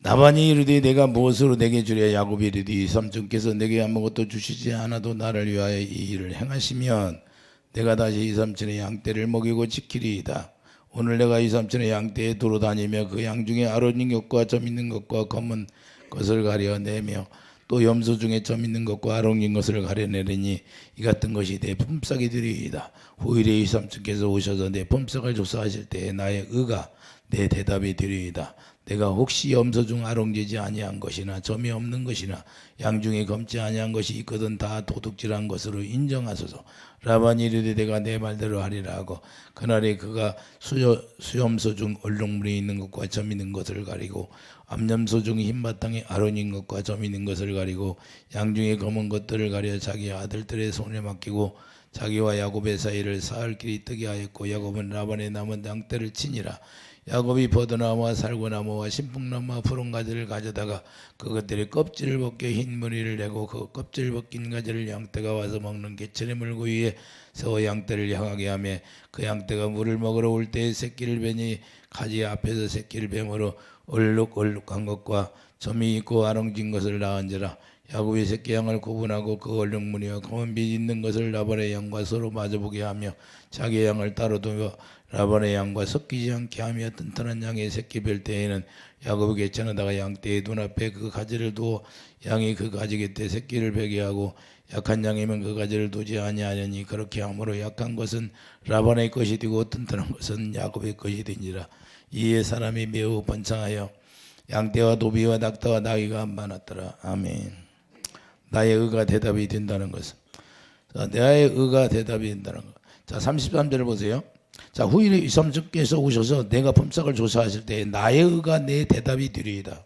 라반이 이르되 내가 무엇으로 내게 주랴. 야곱이 이르되 삼촌께서 내게 아무것도 주시지 않아도 나를 위하여 이 일을 행하시면 내가 다시 이 삼촌의 양떼를 먹이고 지키리이다. 오늘 내가 이 삼촌의 양떼에 두루 다니며 그 양 중에 아론인 것과 점 있는 것과 검은 것을 가려내며 또 염소 중에 점 있는 것과 아롱인 것을 가려내리니 이 같은 것이 내 품삯이 되리이다. 후일에 이 삼촌께서 오셔서 내 품삯을 조사하실 때에 나의 의가 내 대답이 되리이다. 내가 혹시 염소 중 아롱지지 아니한 것이나 점이 없는 것이나 양 중에 검지 아니한 것이 있거든 다 도둑질한 것으로 인정하소서. 라반이 이르되 내가 내 말대로 하리라 하고 그날에 그가 수염소 중 얼룩무늬 있는 것과 점 있는 것을 가리고 암염소 중 흰 바탕에 아론인 것과 점 있는 것을 가리고 양 중에 검은 것들을 가려 자기 아들들의 손에 맡기고 자기와 야곱의 사이를 사흘 길이 뜨게 하였고 야곱은 라반의 남은 양떼를 치니라. 야곱이 버드나무와 살구나무와 신풍나무와 푸른 가지를 가져다가 그것들의 껍질을 벗겨 흰 무늬를 내고 그 껍질 벗긴 가지를 양떼가 와서 먹는 개천의 물고 위에 세워 양떼를 향하게 하며 그 양떼가 물을 먹으러 올 때에 새끼를 베니 가지 앞에서 새끼를 뱀으로 얼룩얼룩한 것과 점이 있고 아롱진 것을 낳은지라. 야곱이 새끼 양을 구분하고 그 얼룩무늬와 검은 빛 있는 것을 라반의 양과 서로 마주보게 하며 자기 양을 따로 두며 라반의 양과 섞이지 않게 하며 튼튼한 양의 새끼 뵐 때에는 야곱이 개천에다가 양떼의 눈앞에 그 가지를 두어 양이 그 가지 곁에 새끼를 베게 하고 약한 양이면 그 가지를 두지 아니하려니 그렇게 함으로 약한 것은 라반의 것이 되고 튼튼한 것은 야곱의 것이 되니라. 이에 사람이 매우 번창하여 양떼와 도비와 낙타와 나귀가 많았더라. 아멘. 나의 의가 대답이 된다는 것은, 자, 나의 의가 대답이 된다는 것. 자, 33절을 보세요. 자, 후일에 이 삼촌께서 오셔서 내가 품삯을 조사하실 때에 나의 의가 내 대답이 되리이다.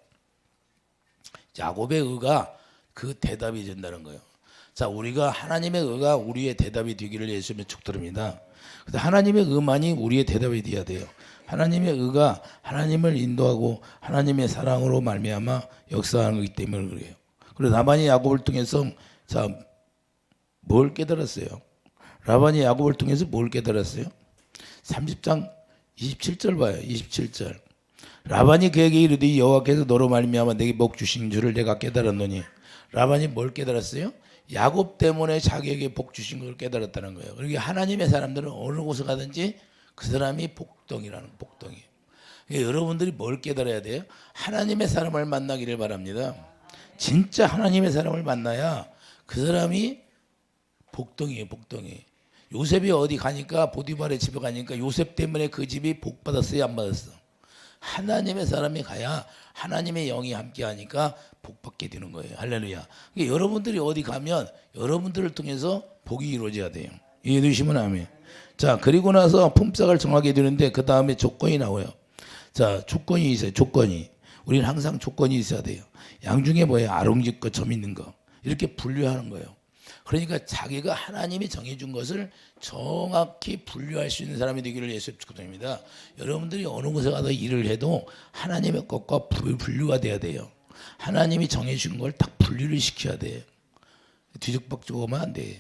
야곱의 의가 그 대답이 된다는 거예요. 자, 우리가 하나님의 의가 우리의 대답이 되기를 예수님의 축도합니다. 근데 하나님의 의만이 우리의 대답이 되어야 돼요. 하나님의 의가 하나님을 인도하고 하나님의 사랑으로 말미암아 역사하는 것이기 때문에 그래요. 그리고 라반이 야곱을 통해서 자, 뭘 깨달았어요? 라반이 야곱을 통해서 뭘 깨달았어요? 30장 27절 봐요. 27절. 라반이 그에게 이르되 여호와께서 너로 말미암아 내게 복 주신 줄을 내가 깨달았노니. 라반이 뭘 깨달았어요? 야곱 때문에 자기에게 복 주신 걸 깨달았다는 거예요. 그러니까 하나님의 사람들은 어느 곳에 가든지 그 사람이 복덩이라는 복덩이. 그러니까 여러분들이 뭘 깨달아야 돼요? 하나님의 사람을 만나기를 바랍니다. 진짜 하나님의 사람을 만나야 그 사람이 복덩이에요. 복덩이. 요셉이 어디 가니까 보디발의 집에 가니까 요셉 때문에 그 집이 복 받았어요? 안 받았어? 하나님의 사람이 가야 하나님의 영이 함께 하니까 복 받게 되는 거예요. 할렐루야. 그러니까 여러분들이 어디 가면 여러분들을 통해서 복이 이루어져야 돼요. 이해되시면 아멘. 자, 그리고 나서 품삯을 정하게 되는데 그 다음에 조건이 나와요. 자, 조건이 있어요. 조건이. 우리는 항상 조건이 있어야 돼요. 양 중에 뭐예요? 아롱짓 거, 점 있는 거. 이렇게 분류하는 거예요. 그러니까 자기가 하나님이 정해준 것을 정확히 분류할 수 있는 사람이 되기를 예수님 축원합니다. 여러분들이 어느 곳에 가서 일을 해도 하나님의 것과 분류가 돼야 돼요. 하나님이 정해준 걸 딱 분류를 시켜야 돼요. 뒤죽박죽 하면 안 돼요.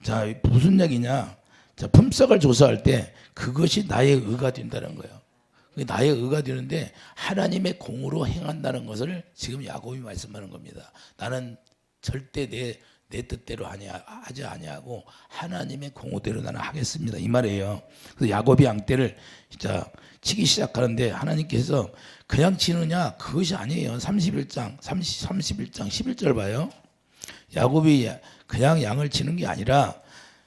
자, 무슨 얘기냐? 자, 품삯을 조사할 때 그것이 나의 의가 된다는 거예요. 나의 의가 되는데 하나님의 공으로 행한다는 것을 지금 야곱이 말씀하는 겁니다. 나는 절대 내 뜻대로 하지 아니하고 하나님의 공의대로 나는 하겠습니다. 이 말이에요. 그래서 야곱이 양떼를 진짜 치기 시작하는데 하나님께서 그냥 치느냐? 그것이 아니에요. 31장 11절 봐요. 야곱이 그냥 양을 치는 게 아니라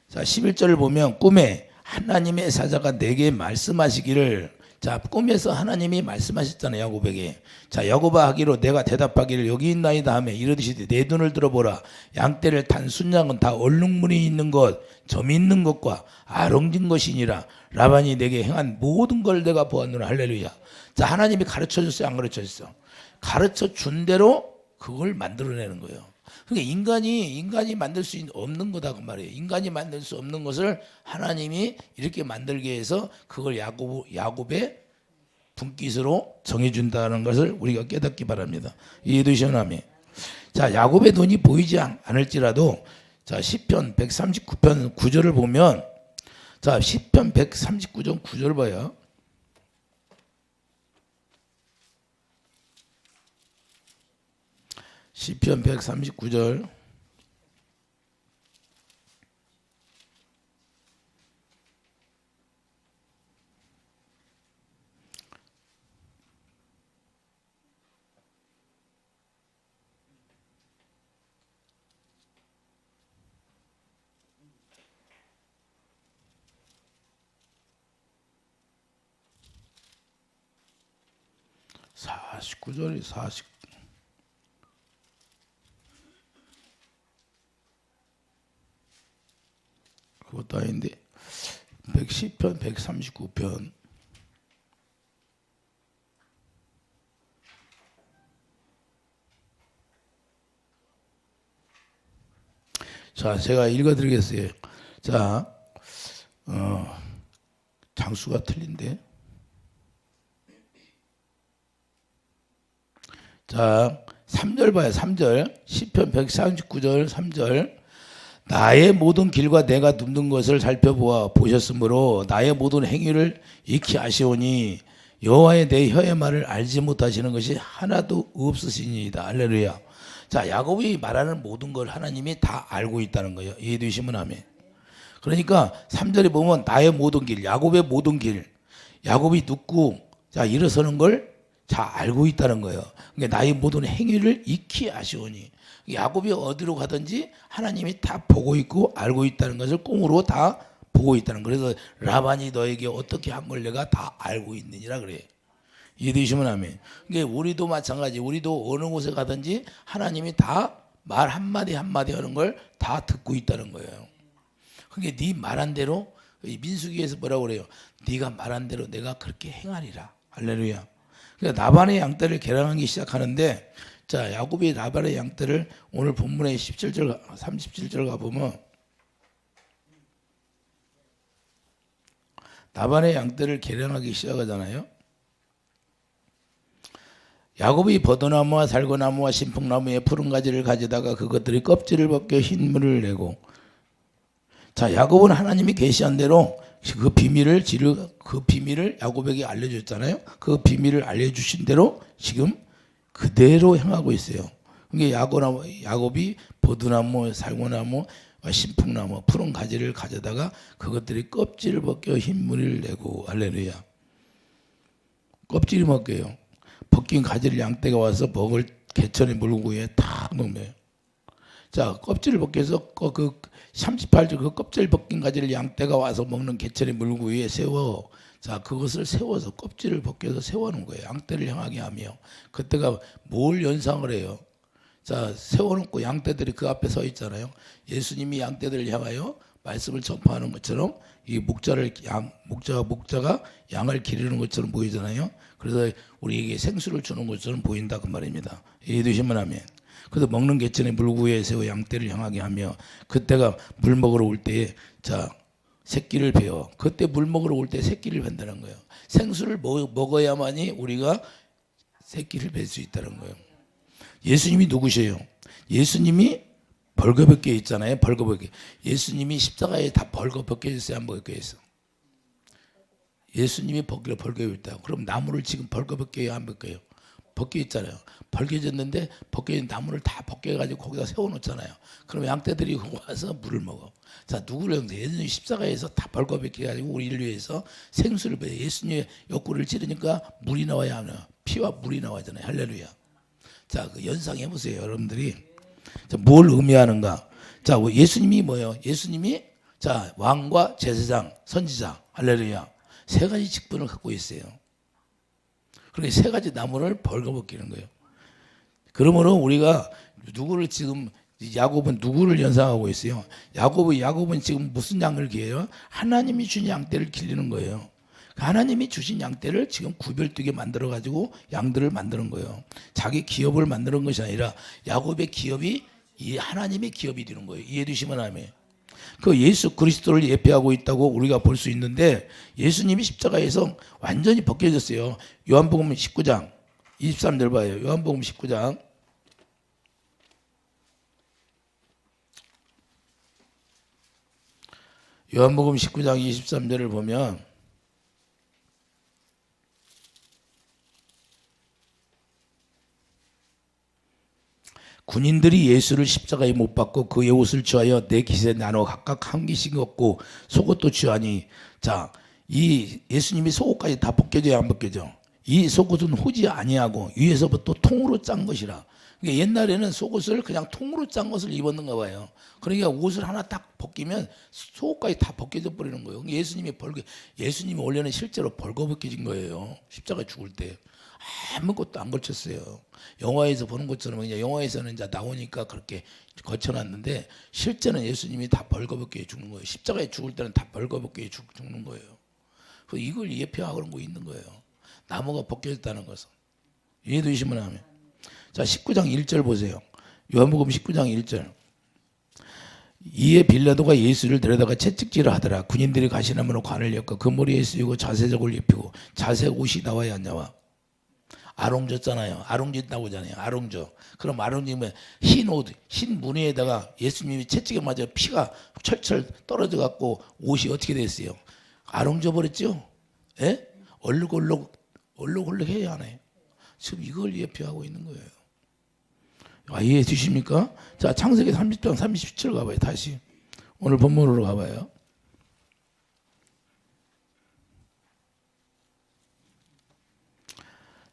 자, 11절을 보면 꿈에 하나님의 사자가 내게 말씀하시기를, 자, 꿈에서 하나님이 말씀하셨잖아요. 야곱에게. 자, 야곱아 하기로 내가 대답하기를 여기 있나이다 하며 이르듯이 내 눈을 들어보라. 양떼를 탄 순양은 다 얼룩무늬 있는 것, 점 있는 것과 아롱진 것이니라. 라반이 내게 행한 모든 걸 내가 보았노라. 할렐루야. 자, 하나님이 가르쳐 줬어요? 안 가르쳐 줬어요? 가르쳐 준 대로 그걸 만들어내는 거예요. 그러니까 인간이 만들 수 없는 거다 그 말이에요. 인간이 만들 수 없는 것을 하나님이 이렇게 만들게 해서 그걸 야곱의 분깃으로 정해준다는 것을 우리가 깨닫기 바랍니다. 이해되시나요? 자, 야곱의 눈이 보이지 않을지라도 자, 시편 139편 9절을 보면, 자, 시편 139편 9절 봐요. 시편 139절. (49절이) 40 그것도 아닌데 110편 139편. 자, 제가 읽어드리겠어요. 자, 장수가 틀린데. 자, 3절 봐요. 3절. 시편 139절 3절. 나의 모든 길과 내가 눕는 것을 살펴보아 보셨으므로 나의 모든 행위를 익히 아시오니 여호와의 내 혀의 말을 알지 못하시는 것이 하나도 없으시니이다. 할렐루야. 자, 야곱이 말하는 모든 걸 하나님이 다 알고 있다는 거예요. 이해되시면 아멘. 그러니까 3절에 보면 나의 모든 길, 야곱의 모든 길, 야곱이 눕고 자 일어서는 걸 다 알고 있다는 거예요. 그러니까 나의 모든 행위를 익히 아시오니 야곱이 어디로 가든지 하나님이 다 보고 있고 알고 있다는 것을 꽁으로 다 보고 있다는 거예요. 그래서 라반이 너에게 어떻게 한 걸 내가 다 알고 있느니라 그래요. 이해되시면 아멘. 그러니까 우리도 마찬가지. 우리도 어느 곳에 가든지 하나님이 다 말 한마디 한마디 하는 걸 다 듣고 있다는 거예요. 그러니까 네 말한 대로 민수기에서 뭐라고 그래요? 네가 말한 대로 내가 그렇게 행하리라. 할렐루야. 그러니까 나반의 양떼를 개량하기 시작하는데 자, 야곱이 나반의 양떼를 오늘 본문의 17절 37절 가보면 나반의 양떼를 개량하기 시작하잖아요. 야곱이 버드나무와 살구나무와 신풍나무의 푸른 가지를 가져다가 그것들이 껍질을 벗겨 흰물을 내고 자, 야곱은 하나님이 계시한 대로 그 비밀을 야곱에게 알려줬잖아요. 그 비밀을 알려주신 대로 지금 그대로 행하고 있어요. 그러니까 야곱이 버드나무, 살구나무, 신풍나무, 푸른 가지를 가져다가 그것들이 껍질을 벗겨 흰물을 내고 할렐루야. 껍질이 벗겨요. 벗긴 가지를 양떼가 와서 먹을 개천의 물고기에 다 넣어요. 자, 껍질을 벗겨서 그 38절 그 껍질 벗긴 가지를 양떼가 와서 먹는 개천의 물고 위에 세워 자 그것을 세워서 껍질을 벗겨서 세워놓은 거예요. 양떼를 향하게 하며 그때가 뭘 연상을 해요? 자 세워놓고 양떼들이 그 앞에 서 있잖아요. 예수님이 양떼들을 향하여 말씀을 전파하는 것처럼 이 목자가 양을 기르는 것처럼 보이잖아요. 그래서 우리에게 생수를 주는 것처럼 보인다 그 말입니다. 이해되시면 아멘. 그래서 먹는 개천의 물구에 세워 양떼를 향하게 하며 그때가 물 먹으러 올 때에 자 새끼를 베어 그때 물 먹으러 올 때 새끼를 벤다는 거예요. 생수를 먹어야만이 우리가 새끼를 뵐 수 있다는 거예요. 예수님이 누구세요? 예수님이 벌거벗겨 있잖아요. 벌거벗겨. 예수님이 십자가에 다 벌거벗겨 있어요. 안 벗겨 있어? 예수님이 벌거벗겨 있다. 그럼 나무를 지금 벌거벗겨요? 안 벗겨요? 벗겨 있잖아요. 벌겨졌는데 벗겨진 나무를 다 벗겨가지고 거기다 세워놓잖아요. 그럼 양떼들이 와서 물을 먹어. 자, 누구를 형제? 예수님이 십자가에서 다 벌거벗겨가지고 우리를 위해서 생수를 배요. 예수님의 옆구리를 찌르니까 물이 나와야 하나? 피와 물이 나와잖아요. 할렐루야. 자, 그 연상해 보세요, 여러분들이. 자, 뭘 의미하는가? 자, 예수님이 뭐예요? 예수님이 자 왕과 제사장, 선지자, 할렐루야. 세 가지 직분을 갖고 있어요. 그러니까 세 가지 나무를 벌거벗기는 거예요. 그러므로 우리가 누구를 지금 야곱은 누구를 연상하고 있어요? 야곱은 지금 무슨 양을 기해요? 하나님이 주신 양떼를 기르는 거예요. 하나님이 주신 양떼를 지금 구별되게 만들어 가지고 양들을 만드는 거예요. 자기 기업을 만드는 것이 아니라 야곱의 기업이 이 하나님의 기업이 되는 거예요. 이해되시면 아멘. 그 예수 그리스도를 예표하고 있다고 우리가 볼 수 있는데 예수님이 십자가에서 완전히 벗겨졌어요. 요한복음 19장 23절 봐요. 요한복음 19장 요한복음 19장 23절을 보면 군인들이 예수를 십자가에 못 박고 그의 옷을 취하여 네 깃에 나눠 각각 한 깃씩 얻고 속옷도 취하니, 자, 이 예수님이 속옷까지 다 벗겨져야 안 벗겨져? 이 속옷은 후지 아니하고 위에서부터 통으로 짠 것이라. 그러니까 옛날에는 속옷을 그냥 통으로 짠 것을 입었는가 봐요. 그러니까 옷을 하나 딱 벗기면 속옷까지 다 벗겨져 버리는 거예요. 예수님이 원래는 실제로 벌거벗겨진 거예요. 십자가에 죽을 때 아무것도 안 걸쳤어요. 영화에서 보는 것처럼 그냥 영화에서는 이제 나오니까 그렇게 거쳐놨는데 실제는 예수님이 다 벌거벗겨 죽는 거예요. 십자가에 죽을 때는 다 벌거벗겨 죽는 거예요. 그래서 이걸 예표하고 그런 거 있는 거예요. 나무가 벗겨졌다는 것은. 이해되시면 하면. 자, 19장 1절 보세요. 요한복음 19장 1절. 이에 빌라도가 예수를 데려다가 채찍질을 하더라. 군인들이 가시나무로 관을 엮어 그 머리에 쓰이고 자색옷을 입히고 자색 옷이 나와야 안 나와? 아롱졌잖아요. 아롱짓 나오잖아요. 아롱져. 그럼 아롱지면 흰 옷, 흰 무늬에다가 예수님이 채찍에 맞아 피가 철철 떨어져 갖고 옷이 어떻게 됐어요? 아롱져 버렸죠? 예? 얼룩얼룩 해야 하네. 지금 이걸 예표하고 있는 거예요. 이해해 주십니까? 자, 창세기 30장 37 가봐요. 다시 오늘 본문으로 가봐요.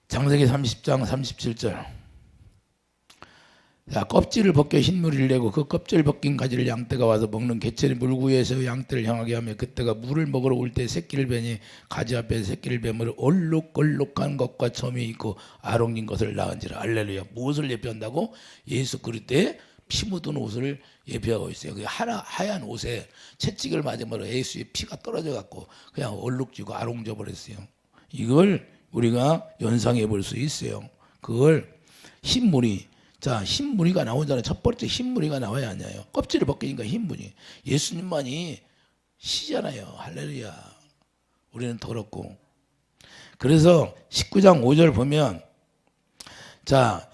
창세기 30장 37절. 자, 껍질을 벗겨 흰물을 내고 그 껍질 벗긴 가지를 양떼가 와서 먹는 개천이 물구에서 양떼를 향하게 하며 그때가 물을 먹으러 올 때 새끼를 베니 가지 앞에 새끼를 베므로 얼룩얼룩한 것과 점이 있고 아롱진 것을 낳은지라. 할렐루야. 무엇을 예표한다고? 예수 그리스도의 피 묻은 옷을 예표하고 있어요. 그 하얀 옷에 채찍을 맞으므로 예수의 피가 떨어져 갖고 그냥 얼룩지고 아롱져 버렸어요. 이걸 우리가 연상해 볼 수 있어요. 그걸 흰무늬. 자, 흰무늬가 나오잖아요. 첫 번째 흰무늬가 나와야 하냐요. 껍질을 벗기니까 흰무늬. 예수님만이 시잖아요. 할렐루야. 우리는 더럽고. 그래서 19장 5절 보면, 자,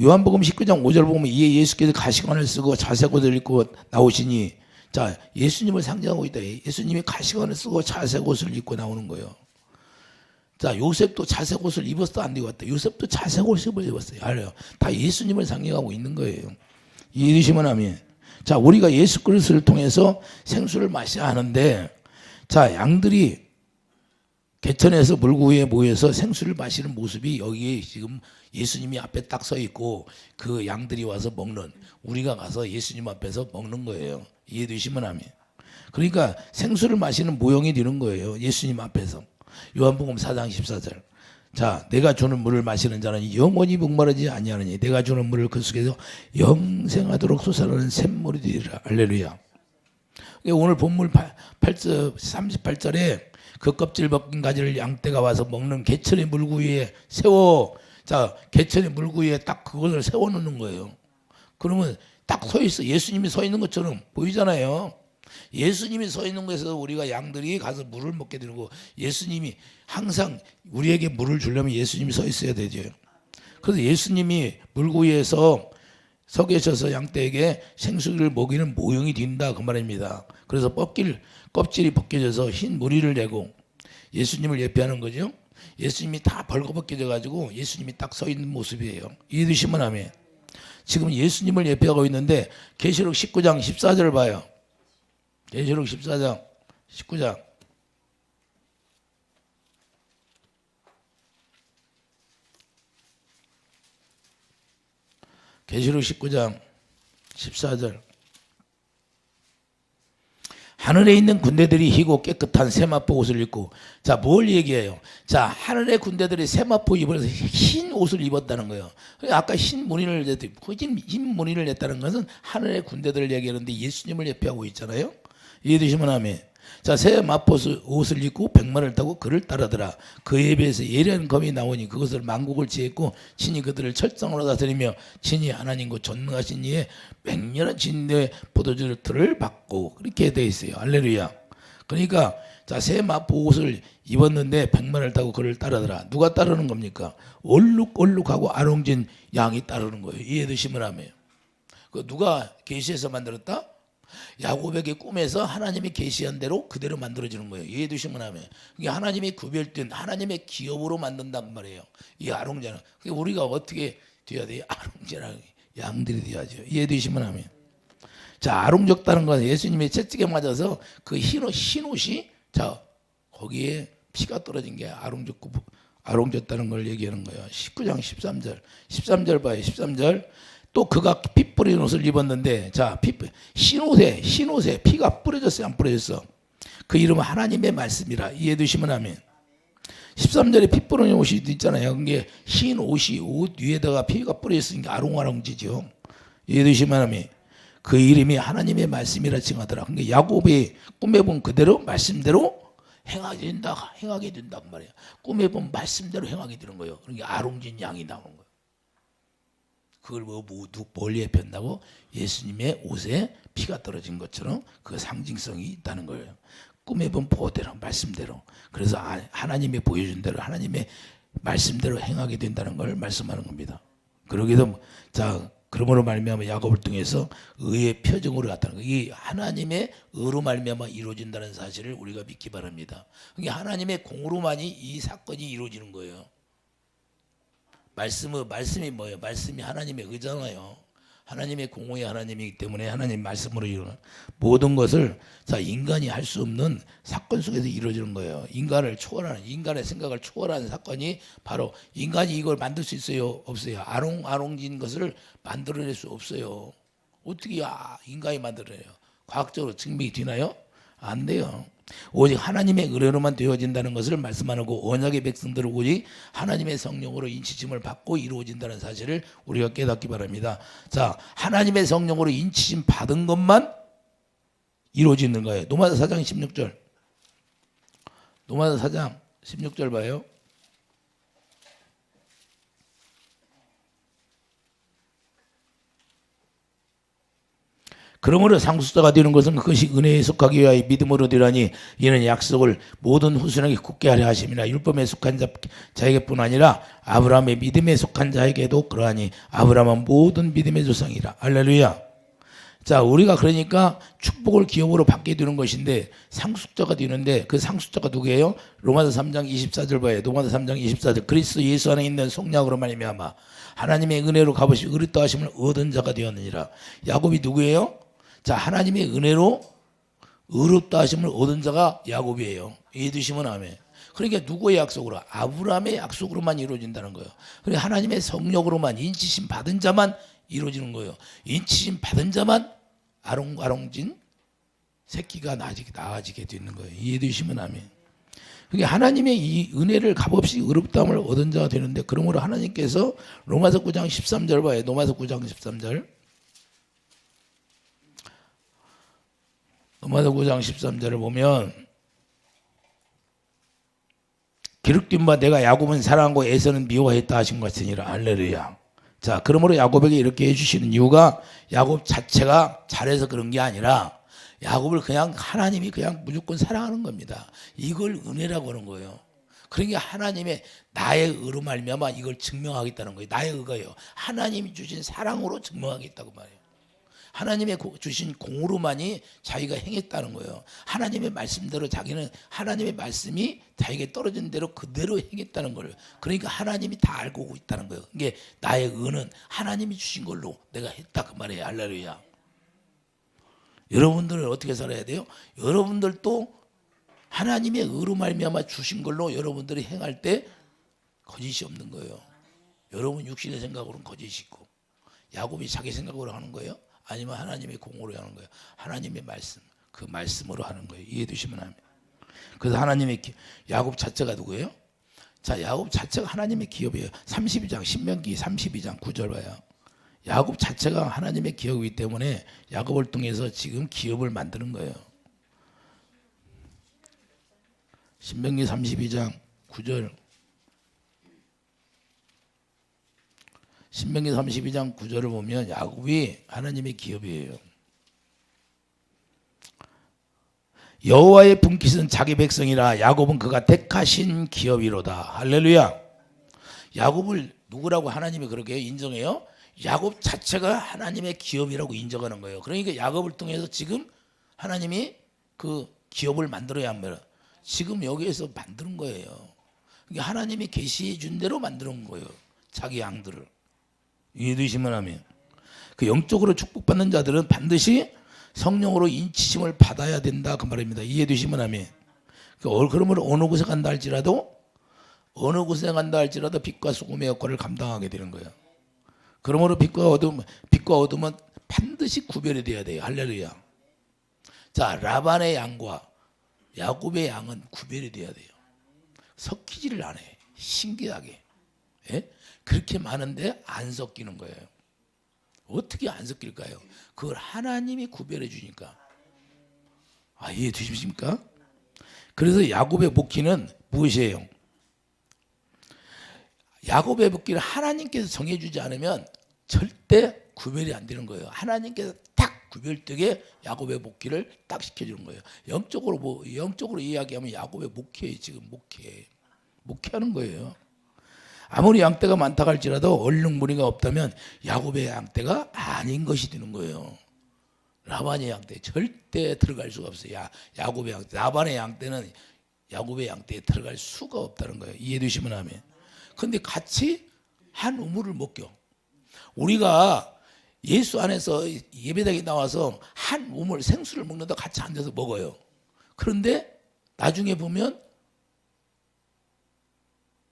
요한복음 19장 5절 보면 이에 예수께서 가시관을 쓰고 자색옷을 입고 나오시니, 자, 예수님을 상징하고 있다. 예수님이 가시관을 쓰고 자색옷을 입고 나오는 거예요. 자, 요셉도 자색 옷을 입었어, 안 입었다? 요셉도 자색 옷을 입었어요. 알아요? 다 예수님을 상징하고 있는 거예요. 이해되시면 아멘. 자, 우리가 예수 그리스도를 통해서 생수를 마셔야 하는데, 자, 양들이 개천에서 물구에 모여서 생수를 마시는 모습이 여기에 지금 예수님이 앞에 딱 서 있고 그 양들이 와서 먹는, 우리가 가서 예수님 앞에서 먹는 거예요. 이해되시면 아멘. 그러니까 생수를 마시는 모형이 되는 거예요. 예수님 앞에서. 요한복음 4장 14절. 자, 내가 주는 물을 마시는 자는 영원히 목마르지 아니하느니 내가 주는 물을 그 속에서 영생하도록 솟아나는 샘물이 되리라. 할렐루야. 오늘 본문 38절에 그 껍질 벗긴 가지를 양떼가 와서 먹는 개천의 물구위에 세워. 자, 개천의 물구위에 딱 그것을 세워놓는 거예요. 그러면 딱 서 있어. 예수님이 서 있는 것처럼 보이잖아요. 예수님이 서 있는 곳에서 우리가 양들이 가서 물을 먹게 되고, 예수님이 항상 우리에게 물을 주려면 예수님이 서 있어야 되죠. 그래서 예수님이 물구위에서 서 계셔서 양떼에게 생수를 먹이는 모형이 된다, 그 말입니다. 그래서 껍질이 벗겨져서 흰 무늬를 내고 예수님을 예표하는 거죠. 예수님이 다 벌거벗겨져 가지고 예수님이 딱 서 있는 모습이에요. 이해되시면 아멘. 지금 예수님을 예표하고 있는데 계시록 19장 14절을 봐요. 계시록 14장 19장. 계시록 19장 14절. 하늘에 있는 군대들이 희고 깨끗한 세마포 옷을 입고, 자, 뭘 얘기해요? 자, 하늘의 군대들이 세마포 입어서 흰 옷을 입었다는 거예요. 아까 흰 무늬를 냈다는 것은 하늘의 군대들을 얘기하는데 예수님을 예표하고 있잖아요. 이해되시면 아멘. 자, 새 마포 옷을 입고 백마를 타고 그를 따르더라. 그에 비해서 예리한 검이 나오니 그것을 만국을 지했고 친히 그들을 철장으로 다스리며 친히 하나님과 전능하신 이의 맹렬한 진노의 포도주를 받고, 그렇게 돼 있어요. 할렐루야. 그러니까 자, 새 마포 옷을 입었는데 백마를 타고 그를 따르더라. 누가 따르는 겁니까? 얼룩얼룩하고 아롱진 양이 따르는 거예요. 이해되시면 아멘. 그 누가 계시해서 만들었다? 야곱에게 꿈에서 하나님이 계시한 대로 그대로 만들어지는 거예요. 이해되시면 하면 이게 하나님이 구별된 하나님의 기업으로 만든단 말이에요. 이 아롱제는. 우리가 어떻게 돼야 돼요? 아롱제랑 양들이 되어야죠. 이해되시면 하면. 자, 아롱졌다는 건 예수님의 채찍에 맞아서 그 흰옷이 자 거기에 피가 떨어진 게 아롱졌다는 걸 얘기하는 거예요. 19장 13절 봐요. 13절 또 그가 피 뿌린 옷을 입었는데 자 흰옷에 피가 뿌려졌어요? 안 뿌려졌어? 그 이름은 하나님의 말씀이라. 이해되시면 하면. 13절에 피 뿌린 옷이 있잖아요. 그게 흰 옷이 옷 위에다가 피가 뿌려졌으니까 아롱아롱지죠. 이해되시면 하면. 그 이름이 하나님의 말씀이라 칭하더라. 그러니까 야곱이 꿈에 본 그대로 말씀대로 행하게 된다 그 말이에요. 꿈에 본 말씀대로 행하게 되는 거예요. 그러니까 아롱진 양이 나오는 거예요. 그걸 모두 멀리에 편다고 예수님의 옷에 피가 떨어진 것처럼 그 상징성이 있다는 거예요. 꿈에 본 보호대로 말씀대로. 그래서 하나님이 보여준 대로 하나님의 말씀대로 행하게 된다는 걸 말씀하는 겁니다. 그러기도 자 그러므로 말미암아 야곱을 통해서 의의 표정으로 나타나는 거예요. 이 하나님의 의로 말미암아 이루어진다는 사실을 우리가 믿기 바랍니다. 그러니까 하나님의 공으로만이 이 사건이 이루어지는 거예요. 말씀이 뭐예요? 말씀이 하나님의 의잖아요. 하나님의 공의 하나님이기 때문에 하나님 말씀으로 이루는 모든 것을 자 인간이 할 수 없는 사건 속에서 이루어지는 거예요. 인간의 생각을 초월하는 사건이 바로 인간이 이걸 만들 수 있어요? 없어요? 아롱진 것을 만들어낼 수 없어요. 어떻게 인간이 만들어내요? 과학적으로 증명이 되나요? 안 돼요. 오직 하나님의 은혜로만 되어진다는 것을 말씀하고 언약의 백성들은 오직 하나님의 성령으로 인치심을 받고 이루어진다는 사실을 우리가 깨닫기 바랍니다. 자, 하나님의 성령으로 인치심 받은 것만 이루어지는 거예요. 노마다 4장 16절. 노마다 4장 16절 봐요. 그러므로 상속자가 되는 것은 그것이 은혜에 속하기 위하여 믿음으로 되라니 이는 약속을 모든 후손에게 굳게 하려 하심이라. 율법에 속한 자에게뿐 아니라 아브라함의 믿음에 속한 자에게도 그러하니 아브라함은 모든 믿음의 조상이라. 할렐루야. 자, 우리가 그러니까 축복을 기업으로 받게 되는 것인데 상속자가 되는데 그 상속자가 누구예요? 로마서 3장 24절 봐요. 로마서 3장 24절. 그리스도 예수 안에 있는 속량으로 말미암아 하나님의 은혜로 값없이 의롭다 하심을 얻은 자가 되었느니라. 야곱이 누구예요? 자, 하나님의 은혜로 의롭다 하심을 얻은 자가 야곱이에요. 이해되시면 아멘. 그러니까 누구의 약속으로? 아브라함의 약속으로만 이루어진다는 거예요. 그러니까 하나님의 성령으로만 인치심 받은 자만 이루어지는 거예요. 인치심 받은 자만 아롱진 새끼가 나아지게 되는 거예요. 이해되시면 아멘. 그러니까 하나님의 이 은혜를 값없이 의롭다함을 얻은 자가 되는데 그러므로 하나님께서 로마서 9장 13절 봐요. 로마서 9장 13절. 로마서 9장 13절을 보면 기록된 바 내가 야곱은 사랑하고 에서는 미워했다 하신 것이니라. 할렐루야. 자, 그러므로 야곱에게 이렇게 해주시는 이유가 야곱 자체가 잘해서 그런 게 아니라 야곱을 그냥 하나님이 그냥 무조건 사랑하는 겁니다. 이걸 은혜라고 하는 거예요. 그러니까 하나님의 나의 의로 말미암아 이걸 증명하겠다는 거예요. 나의 의가요. 하나님이 주신 사랑으로 증명하겠다고 말해요. 하나님의 주신 공으로만이 자기가 행했다는 거예요. 하나님의 말씀대로 자기는 하나님의 말씀이 자기에게 떨어진 대로 그대로 행했다는 거예요. 그러니까 하나님이 다 알고 있다는 거예요. 이게 나의 의는 하나님이 주신 걸로 내가 했다 그 말이에요. 할렐루야. 여러분들은 어떻게 살아야 돼요? 여러분들도 하나님의 의로 말미암아 주신 걸로 여러분들이 행할 때 거짓이 없는 거예요. 여러분 육신의 생각으로는 거짓이 있고 야곱이 자기 생각으로 하는 거예요? 아니면 하나님의 공으로 하는 거예요? 하나님의 말씀, 그 말씀으로 하는 거예요. 이해되시면 합니다. 그래서 하나님의 야곱 자체가 누구예요? 자, 야곱 자체가 하나님의 기업이에요. 32장 신명기 32장 9절 봐요. 야곱 자체가 하나님의 기업이기 때문에 야곱을 통해서 지금 기업을 만드는 거예요. 신명기 32장 9절. 신명기 32장 9절을 보면 야곱이 하나님의 기업이에요. 여호와의 분깃은 자기 백성이라 야곱은 그가 택하신 기업이로다. 할렐루야. 야곱을 누구라고 하나님이 그렇게 인정해요? 야곱 자체가 하나님의 기업이라고 인정하는 거예요. 그러니까 야곱을 통해서 지금 하나님이 그 기업을 만들어야 합니다. 지금 여기에서 만드는 거예요. 그러니까 하나님이 계시해 준 대로 만드는 거예요. 자기 양들을. 이해되시면 하면. 그 영적으로 축복받는 자들은 반드시 성령으로 인치심을 받아야 된다 그 말입니다. 이해되시면 아멘. 그러면 어느 곳에 간다 할지라도 빛과 소금의 역할을 감당하게 되는 거예요. 그러므로 빛과 어둠은 반드시 구별이 돼야 돼요. 할렐루야. 자, 라반의 양과 야곱의 양은 구별이 돼야 돼요. 섞이지를 않아요. 신기하게. 예? 그렇게 많은데 안 섞이는 거예요. 어떻게 안 섞일까요? 그걸 하나님이 구별해 주니까. 이해 되십니까? 그래서 야곱의 복귀는 무엇이에요? 야곱의 복귀를 하나님께서 정해주지 않으면 절대 구별이 안 되는 거예요. 하나님께서 딱 구별되게 야곱의 목회를 딱 시켜주는 거예요. 영적으로 이야기하면 야곱의 목회에 지금 목회하는 거예요. 아무리 양떼가 많다 할지라도 얼룩무늬가 없다면 야곱의 양떼가 아닌 것이 되는 거예요. 라반의 양떼 절대 들어갈 수가 없어요. 야곱의 양떼, 라반의 양떼는 야곱의 양떼에 들어갈 수가 없다는 거예요. 이해되시면 하면. 근데 같이 한 우물을 먹겨. 우리가 예수 안에서 예배당에 나와서 한 우물 생수를 먹는다 같이 앉아서 먹어요. 그런데 나중에 보면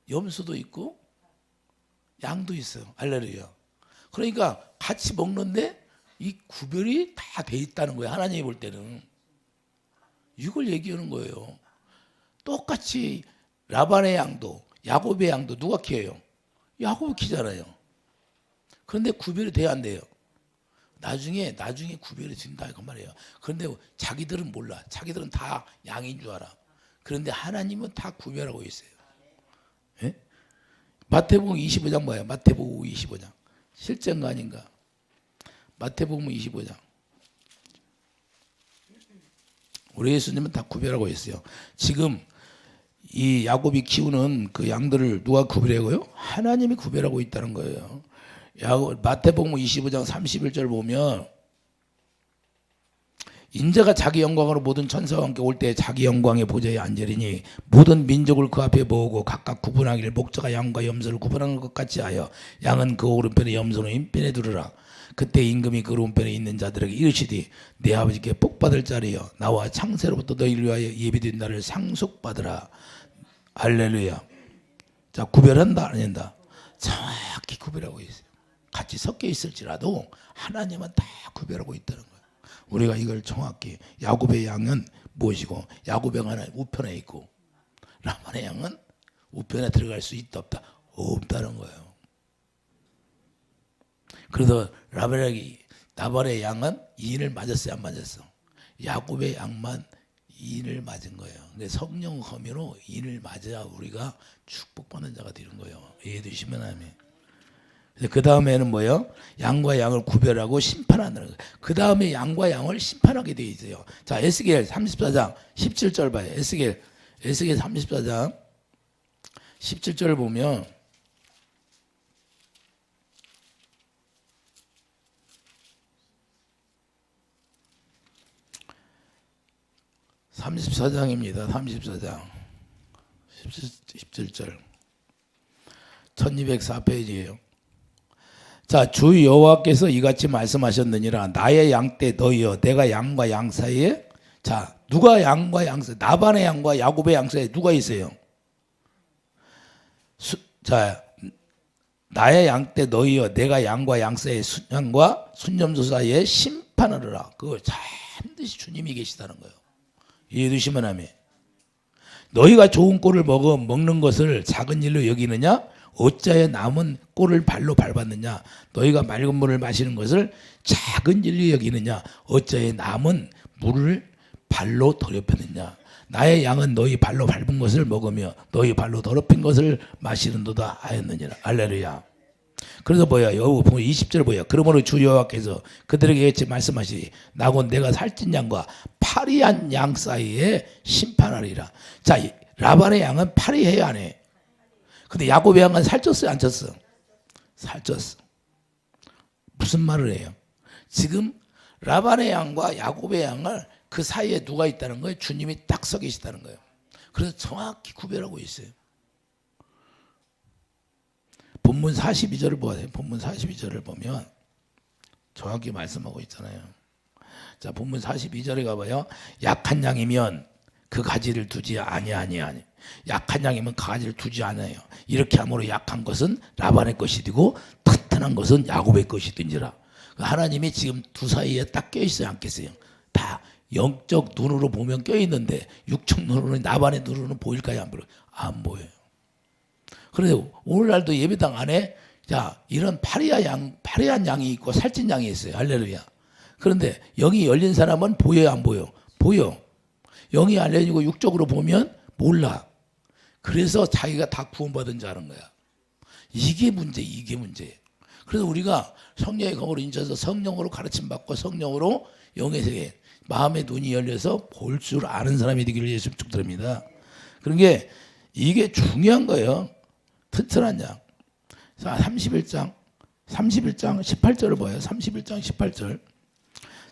염소도 있고 양도 있어요. 할렐루야. 그러니까 같이 먹는데 이 구별이 다 돼 있다는 거예요. 하나님이 볼 때는. 이걸 얘기하는 거예요. 똑같이 라반의 양도 야곱의 양도 누가 키워요? 야곱이 키잖아요. 그런데 구별이 돼야 안 돼요. 나중에 구별이 된다 그 말이에요. 그런데 자기들은 몰라. 자기들은 다 양인 줄 알아. 그런데 하나님은 다 구별하고 있어요. 예? 마태복음 25장 뭐예요? 마태복음 25장. 실제인가 아닌가? 마태복음 25장. 우리 예수님은 다 구별하고 있어요. 지금 이 야곱이 키우는 그 양들을 누가 구별하고요? 하나님이 구별하고 있다는 거예요. 마태복음 25장 31절 보면 인자가 자기 영광으로 모든 천사와 함께 올 때 자기 영광의 보좌에 앉으리니 모든 민족을 그 앞에 모으고 각각 구분하기를 목자가 양과 염소를 구분하는 것 같이 하여 양은 그 오른편에 염소는 왼편에 두르라. 그때 임금이 그 오른편에 있는 자들에게 이르시되 내 아버지께 복받을 자리여 나와 창세로부터 너희를 위하여 예비된 날을 상속받으라. 할렐루야. 자, 구별한다 안 한다? 정확히 구별하고 있어요. 같이 섞여 있을지라도 하나님은 다 구별하고 있다는 거예요. 우리가 이걸 정확히 야곱의 양은 무엇이고 야곱의 양은 우편에 있고 라반의 양은 우편에 들어갈 수 있다 없다? 없다는 거예요. 그래서 라반의 양은 이인을 맞았어요 안 맞았어? 야곱의 양만 이인을 맞은 거예요. 근데 성령 허미로 이인을 맞아야 우리가 축복받는 자가 되는 거예요. 이해되시면 하면. 그 다음에는 뭐예요? 양과 양을 구별하고 심판하는 거예요. 그 다음에 양과 양을 심판하게 되어 있어요. 자, 에스겔 34장 17절 봐요. 에스겔 34장 17절 보면 34장입니다. 34장 17절 1204페이지예요. 자, 주 여호와께서 이같이 말씀하셨느니라. 나의 양떼 너희여 내가 양과 양 사이에, 자, 누가 양과 양 사이에, 라반의 양과 야곱의 양 사이에 누가 있어요? 자, 나의 양떼 너희여 내가 양과 양 사이에 순양과 순염소 사이에 심판을 하라. 그걸 반드시 주님이 계시다는 거예요. 이해되시면 하면. 너희가 좋은 꼴을 먹는 것을 작은 일로 여기느냐? 어찌하여 남은 꼴을 발로 밟았느냐? 너희가 맑은 물을 마시는 것을 작은 일로 여기느냐? 어찌하여 남은 물을 발로 더럽혔느냐? 나의 양은 너희 발로 밟은 것을 먹으며 너희 발로 더럽힌 것을 마시는도다 하였느니라. 할렐루야. 그래서 뭐야? 여기 20절 뭐야? 그러므로 주 여호와께서 그들에게 이같이 말씀하시니 나곧 내가 살찐 양과 파리한 양 사이에 심판하리라. 자, 라반의 양은 파리해야 안 해? 근데 야곱의 양은 살쪘어요 안 쪘어? 살쪘어. 무슨 말을 해요? 지금 라반의 양과 야곱의 양을 그 사이에 누가 있다는 거예요? 주님이 딱 서 계시다는 거예요. 그래서 정확히 구별하고 있어요. 본문 42절을 보아요. 본문 42절을 보면 정확히 말씀하고 있잖아요. 자, 본문 42절에 가봐요. 약한 양이면 그 가지를 두지 아니. 약한 양이면 그 가지를 두지 않아요. 이렇게 함으로 약한 것은 라반의 것이 되고 튼튼한 것은 야곱의 것이 된지라. 하나님이 지금 두 사이에 딱 껴있어요, 안 껴있어요? 다 영적 눈으로 보면 껴있는데 육적 눈으로는, 나반의 눈으로는 보일까요, 안 보여요? 안 보여요. 그런데 오늘날도 예배당 안에 자, 이런 파리한 양이 있고 살찐 양이 있어요. 할렐루야. 그런데 영이 열린 사람은 보여요, 안 보여? 보여. 영이 안 열리고 육적으로 보면 몰라. 그래서 자기가 다 구원받은 줄 아는 거야. 이게 문제예요. 그래서 우리가 성령의 검으로 인쳐서 성령으로 가르침 받고 성령으로 영의 세계, 마음의 눈이 열려서 볼 줄 아는 사람이 되기를 예수 축복드립니다. 그런 게 이게 중요한 거예요. 튼튼한 양. 자, 31장 18절을 봐요. 31장 18절.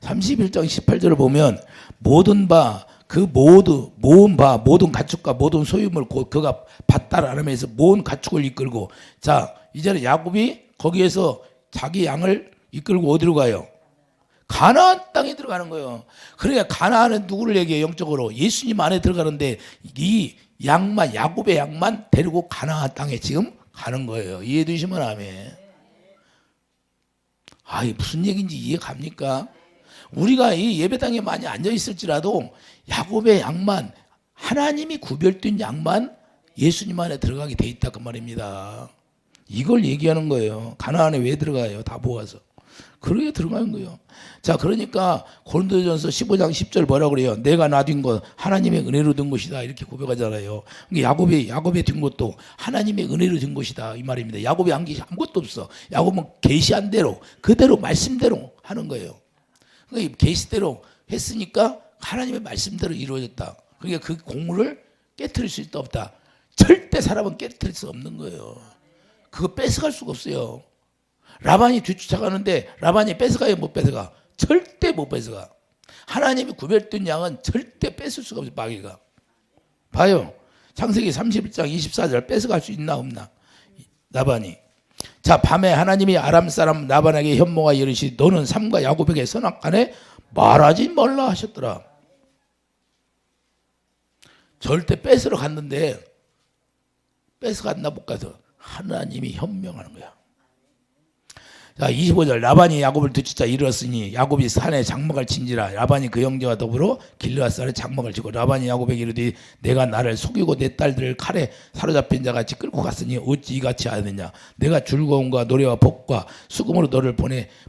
31장 18절을 보면 모든 가축과 모든 소유물 그가 받다라는 면에서 모든 가축을 이끌고, 자, 이제는 야곱이 거기에서 자기 양을 이끌고 어디로 가요? 가나안 땅에 들어가는 거예요. 그러니까 가나안은 누구를 얘기해요? 영적으로 예수님 안에 들어가는데 이 양만, 야곱의 양만 데리고 가나안 땅에 지금 가는 거예요. 이해되시면 아멘. 이게 무슨 얘기인지 이해갑니까? 우리가 이 예배당에 많이 앉아 있을지라도 야곱의 양만, 하나님이 구별된 양만 예수님 안에 들어가게 돼 있다 그 말입니다. 이걸 얘기하는 거예요. 가나안에 왜 들어가요? 다 모아서. 그러게 들어가는 거예요. 자, 그러니까 고린도전서 15장 10절 뭐라고 그래요? 내가 놔둔 것 하나님의 은혜로 든 것이다 이렇게 고백하잖아요. 야곱이 든 것도 하나님의 은혜로 든 것이다 이 말입니다. 야곱이 한 게 아무것도 없어. 야곱은 계시한 대로 그대로 말씀대로 하는 거예요. 그러니까 계시대로 했으니까 하나님의 말씀대로 이루어졌다. 그러니까 그 공을 깨트릴 수 있다 없다. 절대 사람은 깨트릴 수 없는 거예요. 그거 뺏어갈 수가 없어요. 라반이 뒤쫓아가는데 라반이 뺏어가요, 못 뺏어가? 절대 못 뺏어가. 하나님이 구별된 양은 절대 뺏을 수가 없어요, 마귀가. 봐요. 창세기 31장 24절 뺏어갈 수 있나 없나? 라반이. 자, 밤에 하나님이 아람 사람 라반에게 현모가 이르시되 너는 삼가 야곱에게 선악간에 말하지 말라 하셨더라. 절대 뺏으러 갔는데 뺏어갔나 못 가서 하나님이 현명하는 거야. 자, 25절 라반이 야곱을 뒤쫓아 이르렀으니 야곱이 산에 장막을 친지라. 라반이 그 형제와 더불어 길르앗산에 장막을 치고 라반이 야곱에게 이르되 내가 나를 속이고 내 딸들을 칼에 사로잡힌 자같이 끌고 갔으니 어찌 이같이 하느냐. 내가 즐거움과 노래와 복과 수금으로 너를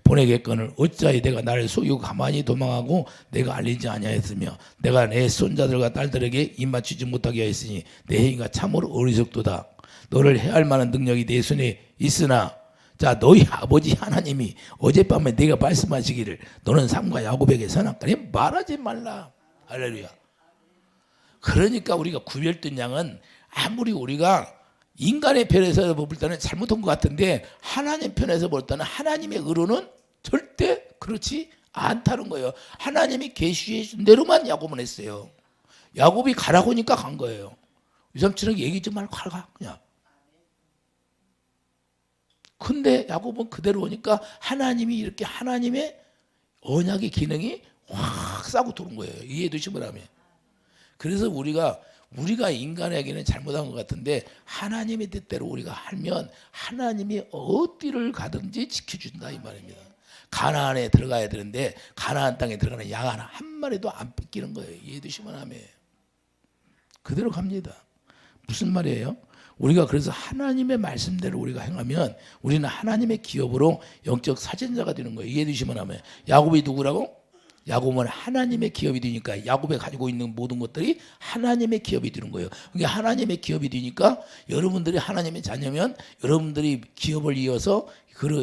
보내겠거늘 어찌하여 내가 나를 속이고 가만히 도망하고 내가 알리지 아니하였으며 내가 내 손자들과 딸들에게 입맞추지 못하게 하였으니 내 행위가 참으로 어리석도다. 너를 해할 만한 능력이 내 손에 있으나 자, 너희 아버지 하나님이 어젯밤에 내가 말씀하시기를 너는 삼가 야곱에게 선악간에 말하지 말라. 할렐루야. 그러니까 우리가 구별된 양은 아무리 우리가 인간의 편에서 볼 때는 잘못한 것 같은데 하나님 편에서 볼 때는 하나님의 의로는 절대 그렇지 않다는 거예요. 하나님이 계시해 준 대로만 야곱은 했어요. 야곱이 가라고 하니까 간 거예요. 유삼촌에게 얘기 좀 말고 가 그냥. 근데 야곱은 그대로 오니까 하나님이 이렇게 하나님의 언약의 기능이 확 싸고 도는 거예요. 이해되시면 하면. 그래서 우리가 인간에게는 잘못한 것 같은데 하나님의 뜻대로 우리가 하면 하나님이 어디를 가든지 지켜준다 이 말입니다. 가나안에 들어가야 되는데 가나안 땅에 들어가는 양 하나 한 마리도 안 뺏기는 거예요. 이해되시면 하면. 그대로 갑니다. 무슨 말이에요? 우리가 그래서 하나님의 말씀대로 우리가 행하면 우리는 하나님의 기업으로 영적 사진자가 되는 거예요. 이해되시면 하면. 야곱이 누구라고? 야곱은 하나님의 기업이 되니까 야곱이 가지고 있는 모든 것들이 하나님의 기업이 되는 거예요. 그러니까 하나님의 기업이 되니까 여러분들이 하나님의 자녀면 여러분들이 기업을 이어서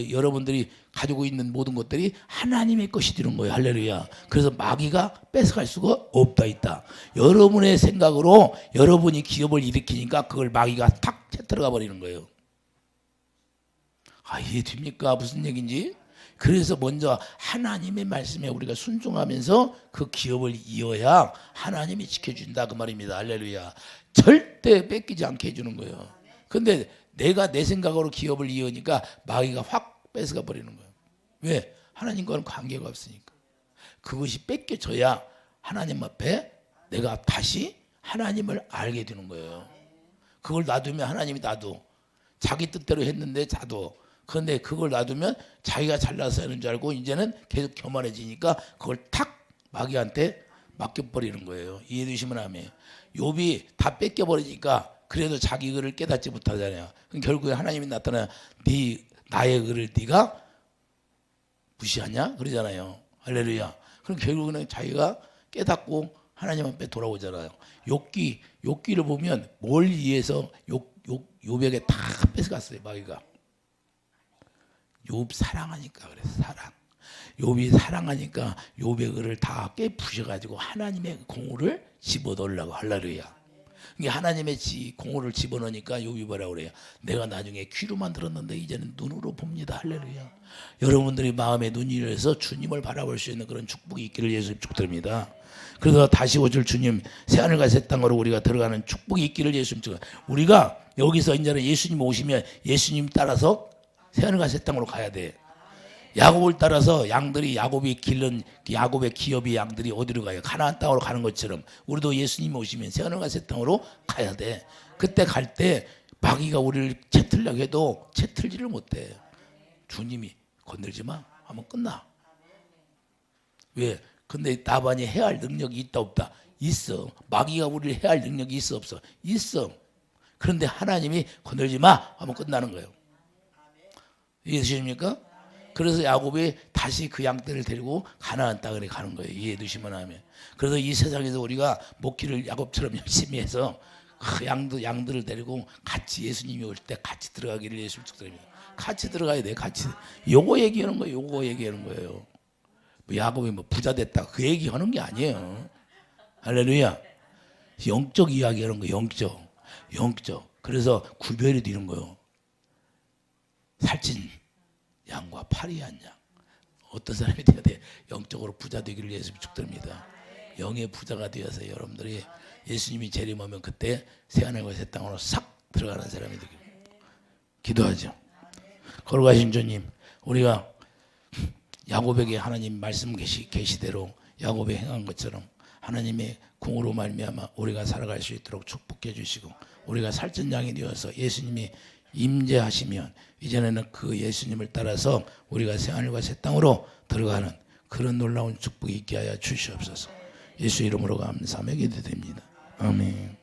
여러분들이 가지고 있는 모든 것들이 하나님의 것이 되는 거예요. 할렐루야. 그래서 마귀가 뺏어갈 수가 없다 있다. 여러분의 생각으로 여러분이 기업을 일으키니까 그걸 마귀가 탁 들어가 버리는 거예요. 이해됩니까? 무슨 얘기인지? 그래서 먼저 하나님의 말씀에 우리가 순종하면서 그 기업을 이어야 하나님이 지켜준다 그 말입니다. 할렐루야. 절대 뺏기지 않게 해주는 거예요. 근데 내가 내 생각으로 기업을 이어니까 마귀가 확 뺏어가 버리는 거예요. 왜? 하나님과는 관계가 없으니까. 그것이 뺏겨져야 하나님 앞에 내가 다시 하나님을 알게 되는 거예요. 그걸 놔두면 하나님이 놔도 자기 뜻대로 했는데 자도, 그런데 그걸 놔두면 자기가 잘나서 하는 줄 알고 이제는 계속 교만해지니까 그걸 탁 마귀한테 맡겨버리는 거예요. 이해되시면 아멘. 욥이 다 뺏겨버리니까 그래도 자기 글을 깨닫지 못하잖아요. 그럼 결국에 하나님이 나타나 나의 글을 네가 무시하냐 그러잖아요. 할렐루야. 그럼 결국에는 자기가 깨닫고 하나님 앞에 돌아오잖아요. 욥기를 보면 뭘 위해서 욥에게 다 뺏어갔어요. 마귀가. 욥 사랑하니까 그래서 사랑. 욥이 사랑하니까 욥의 글을 다 깨부셔가지고 하나님의 공로를 집어넣으려고. 할렐루야. 이게 하나님의 공로를 집어넣으니까 욥이 뭐라고 그래요? 내가 나중에 귀로만 들었는데 이제는 눈으로 봅니다. 할렐루야. 여러분들이 마음에 눈이 열려서 주님을 바라볼 수 있는 그런 축복이 있기를 예수님 축복드립니다. 그래서 다시 오실 주님 새하늘과 새 땅으로 우리가 들어가는 축복이 있기를 예수님 축복드립니다. 우리가 여기서 이제는 예수님 오시면 예수님 따라서 새하늘과 새 땅으로 가야 돼. 야곱을 따라서 양들이 야곱의 기업이 양들이 어디로 가요? 가나안 땅으로 가는 것처럼 우리도 예수님이 오시면 새하늘과 새 땅으로 가야 돼. 그때 갈 때 마귀가 우리를 채틀려고 해도 채틀지를 못해. 주님이 건들지 마 하면 끝나. 왜? 근데 나반이 해할 능력이 있다 없다? 있어. 마귀가 우리를 해할 능력이 있어 없어? 있어. 그런데 하나님이 건들지 마 하면 끝나는 거예요. 이해되십니까? 그래서 야곱이 다시 그 양떼를 데리고 가나안 땅에 가는 거예요. 이해되시면 하면. 그래서 이 세상에서 우리가 목기를 야곱처럼 열심히 해서 그 양들을 데리고 같이 예수님이 올 때 같이 들어가기를 예수님 축복드립니다. 같이 들어가야 돼. 같이. 요거 얘기하는 거예요. 요거 얘기하는 거예요. 뭐 야곱이 뭐 부자 됐다 그 얘기하는 게 아니에요. 할렐루야. 영적 이야기하는 거예요. 영적. 그래서 구별이 되는 거예요. 살찐 양과 파리한 양. 어떤 사람이 되어야 돼? 영적으로 부자 되기를 예수님 축복드립니다. 영의 부자가 되어서 여러분들이 예수님이 재림하면 그때 새하늘과 새 땅으로 싹 들어가는 사람이 되기를 기도하죠. 거룩하신 주님, 우리가 야곱에게 하나님 말씀 계시대로 야곱이 행한 것처럼 하나님의 공으로 말미암아 우리가 살아갈 수 있도록 축복해 주시고, 우리가 살찐 양이 되어서 예수님이 임재하시면 이제는 그 예수님을 따라서 우리가 새하늘과 새 땅으로 들어가는 그런 놀라운 축복이 있게 하여 주시옵소서. 예수 이름으로 감사하며 기도드립니다. 아멘.